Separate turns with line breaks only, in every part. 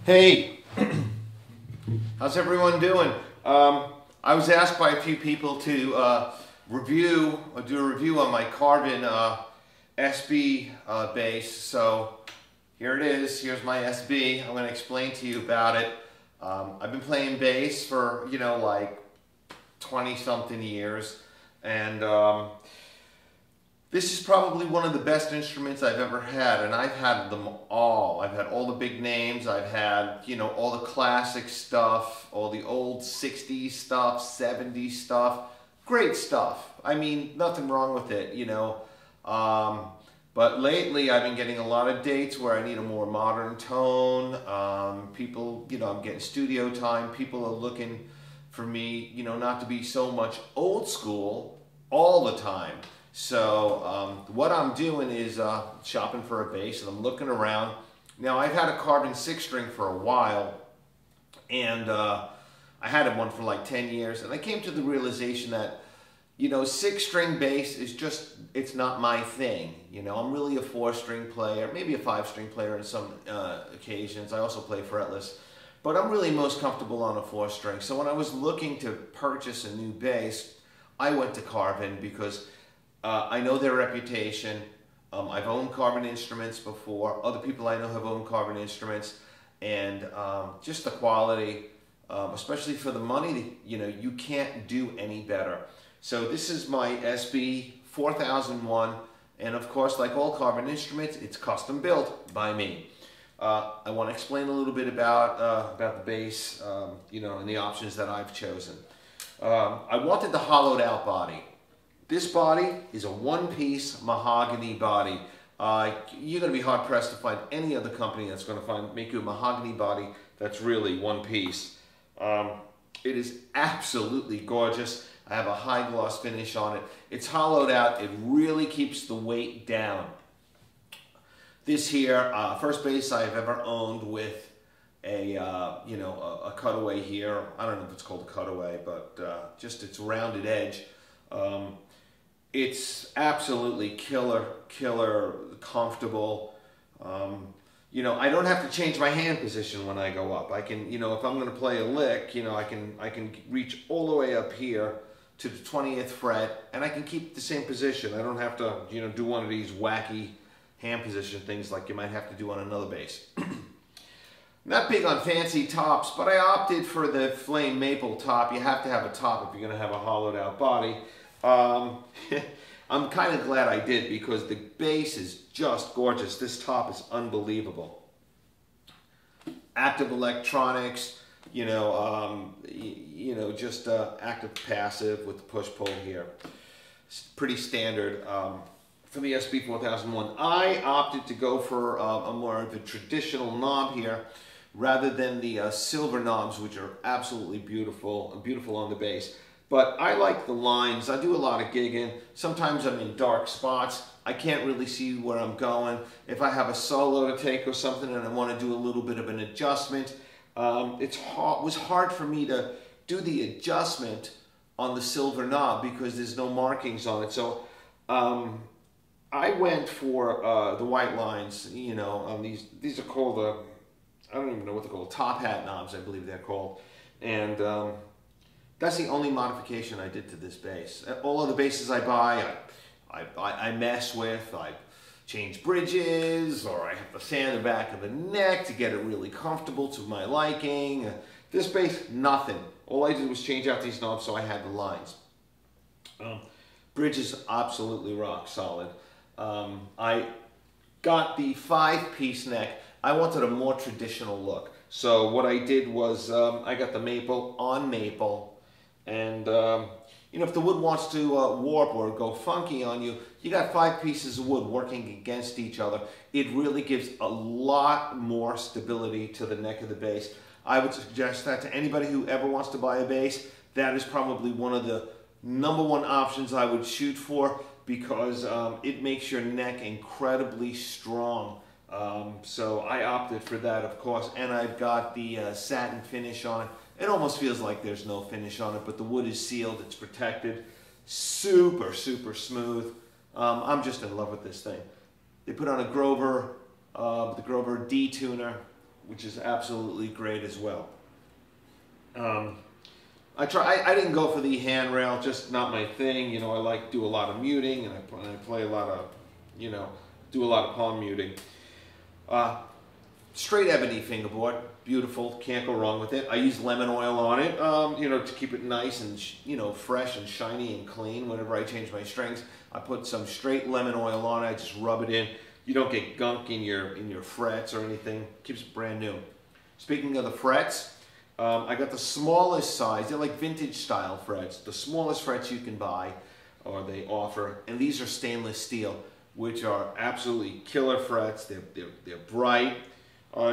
Hey, how's everyone doing? I was asked by a few people to do a review on my Carvin SB bass. So here it is. Here's my SB. I'm going to explain to you about it. I've been playing bass for, like 20-something years, and this is probably one of the best instruments I've ever had, and I've had them all. I've had all the big names. I've had, all the classic stuff, all the old 60s stuff, 70s stuff. Great stuff. I mean, nothing wrong with it, But lately I've been getting a lot of dates where I need a more modern tone. People, I'm getting studio time. People are looking for me, not to be so much old school all the time. So what I'm doing is shopping for a bass, and I'm looking around. Now, I've had a Carvin 6-string for a while, and I had one for like 10 years, and I came to the realization that 6-string bass is just, it's not my thing. I'm really a 4-string player, maybe a 5-string player in some occasions. I also play fretless, but I'm really most comfortable on a 4-string. So when I was looking to purchase a new bass, I went to Carvin because I know their reputation. I've owned Carvin instruments before. Other people I know have owned Carvin instruments, and just the quality, especially for the money, you can't do any better. So this is my SB4001, and of course, like all Carvin instruments, it's custom built by me. I want to explain a little bit about the bass, and the options that I've chosen. I wanted the hollowed out body. This body is a one-piece mahogany body. You're going to be hard-pressed to find any other company that's going to make you a mahogany body that's really one piece. It is absolutely gorgeous. I have a high gloss finish on it. It's hollowed out. It really keeps the weight down. This here, first bass I've ever owned with a cutaway here. I don't know if it's called a cutaway, but just its rounded edge. It's absolutely killer comfortable. I don't have to change my hand position when I go up. I can, if I'm going to play a lick, I can reach all the way up here to the 20th fret, and I can keep the same position. I don't have to, do one of these wacky hand position things like you might have to do on another bass. Not big on fancy tops, but I opted for the flame maple top. You have to have a top if you're going to have a hollowed out body. I'm kind of glad I did, because the bass is just gorgeous. This top is unbelievable. Active electronics, just active passive with the push-pull here. It's pretty standard for the SB4001. I opted to go for a more of a traditional knob here, rather than the silver knobs, which are absolutely beautiful on the bass. But I like the lines. I do a lot of gigging. Sometimes I'm in dark spots. I can't really see where I'm going. If I have a solo to take or something and I want to do a little bit of an adjustment, it was hard for me to do the adjustment on the silver knob because there's no markings on it. So I went for the white lines. These are called I don't even know what they're called. Top hat knobs, I believe they're called. And that's the only modification I did to this bass. All of the basses I buy, I mess with. I change bridges, or I have to sand the back of the neck to get it really comfortable to my liking. This bass, nothing. All I did was change out these knobs so I had the lines. Bridge is absolutely rock solid. I got the 5-piece neck. I wanted a more traditional look. So what I did was I got the maple on maple. And, if the wood wants to warp or go funky on you, you got 5 pieces of wood working against each other. It really gives a lot more stability to the neck of the bass. I would suggest that to anybody who ever wants to buy a bass. That is probably one of the #1 options I would shoot for, because it makes your neck incredibly strong. So I opted for that, of course, and I've got the satin finish on it. It almost feels like there's no finish on it, but the wood is sealed, it's protected. Super smooth. I'm just in love with this thing. They put on a Grover, the Grover D tuner, which is absolutely great as well. I didn't go for the handrail, just not my thing. You know, I like do a lot of muting, and I play a lot of, you know, do a lot of palm muting. Straight ebony fingerboard, beautiful, can't go wrong with it. I use lemon oil on it, you know, to keep it nice and, you know, fresh and shiny and clean. Whenever I change my strings, I put some straight lemon oil on it. I just rub it in. You don't get gunk in your frets or anything. Keeps it brand new. Speaking of the frets, I got the smallest size. They're like vintage style frets. The smallest frets you can buy, or they offer, and these are stainless steel, which are absolutely killer frets. They're bright.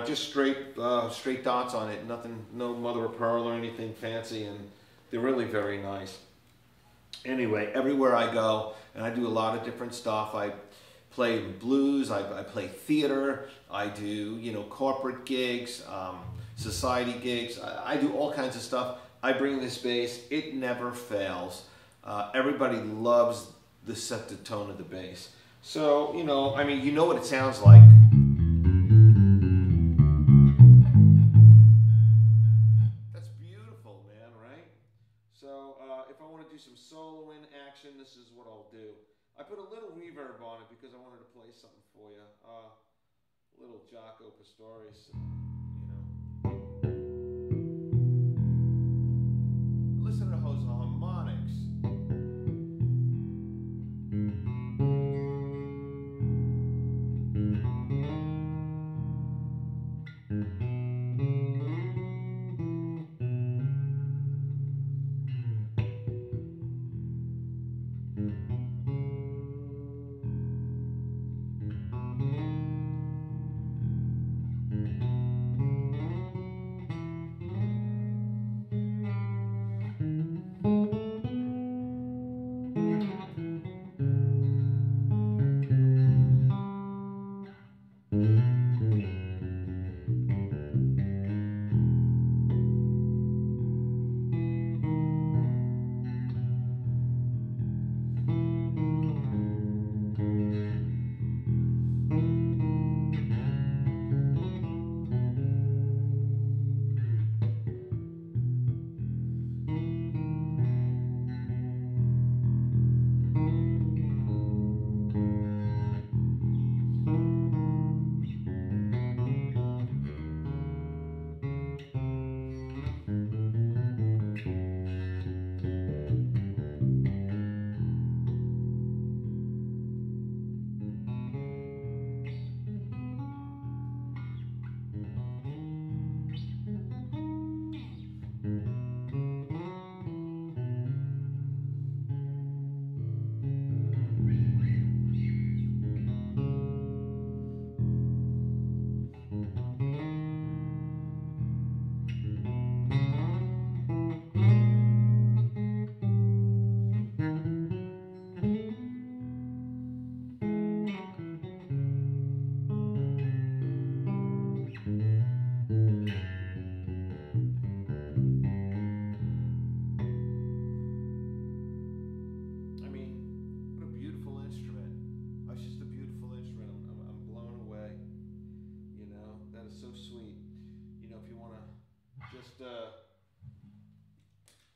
Just straight dots on it. Nothing, no mother of pearl or anything fancy, and they're really very nice. Anyway, everywhere I go, and I do a lot of different stuff. I play blues. I play theater. I do, you know, corporate gigs, society gigs. I do all kinds of stuff. I bring this bass. It never fails. Everybody loves the set to tone of the bass. So, you know, I mean, you know what it sounds like. Do some soloing action, this is what I'll do. I put a little reverb on it because I wanted to play something for you. A little Jaco Pastorius, you know. Listen to those harmonics.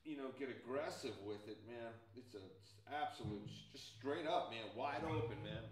You know, get aggressive with it, man. It's absolute, just straight up, man, wide open, man.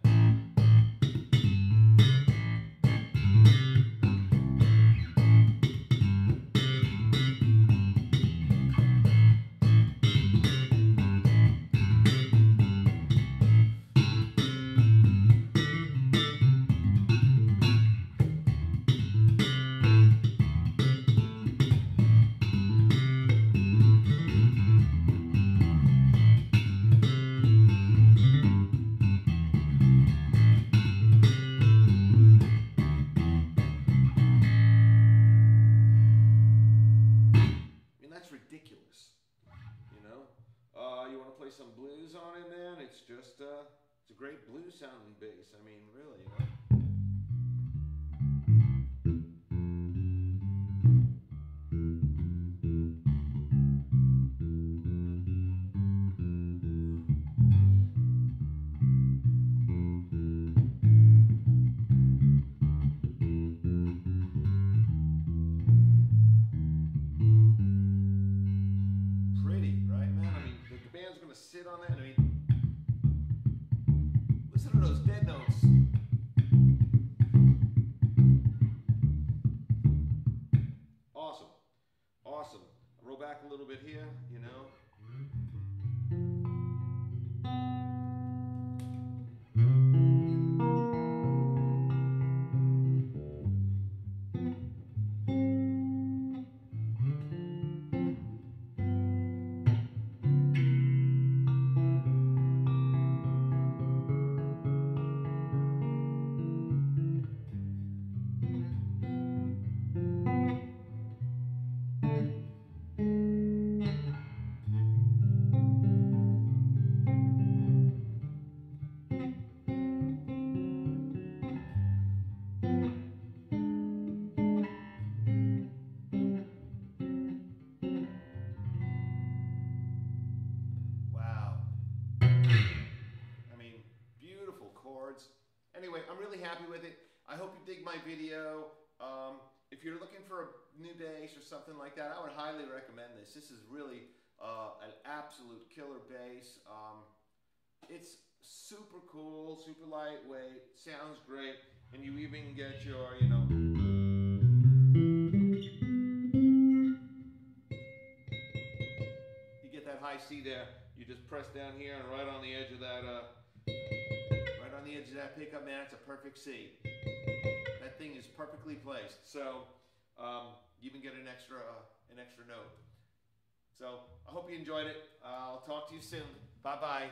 Ridiculous, you know. You want to play some blues on it, man? It's just it's a great blues sounding bass. I mean, really, you know. really happy with it. I hope you dig my video. If you're looking for a new bass or something like that, I would highly recommend this. This is really an absolute killer bass. It's super cool, super lightweight, sounds great, and you even get your, you know, you get that high C there. You just press down here and right on the edge of that, right on the edge of that pickup, man, it's a perfect C. That thing is perfectly placed. So you even get an extra note. So I hope you enjoyed it. I'll talk to you soon. Bye-bye.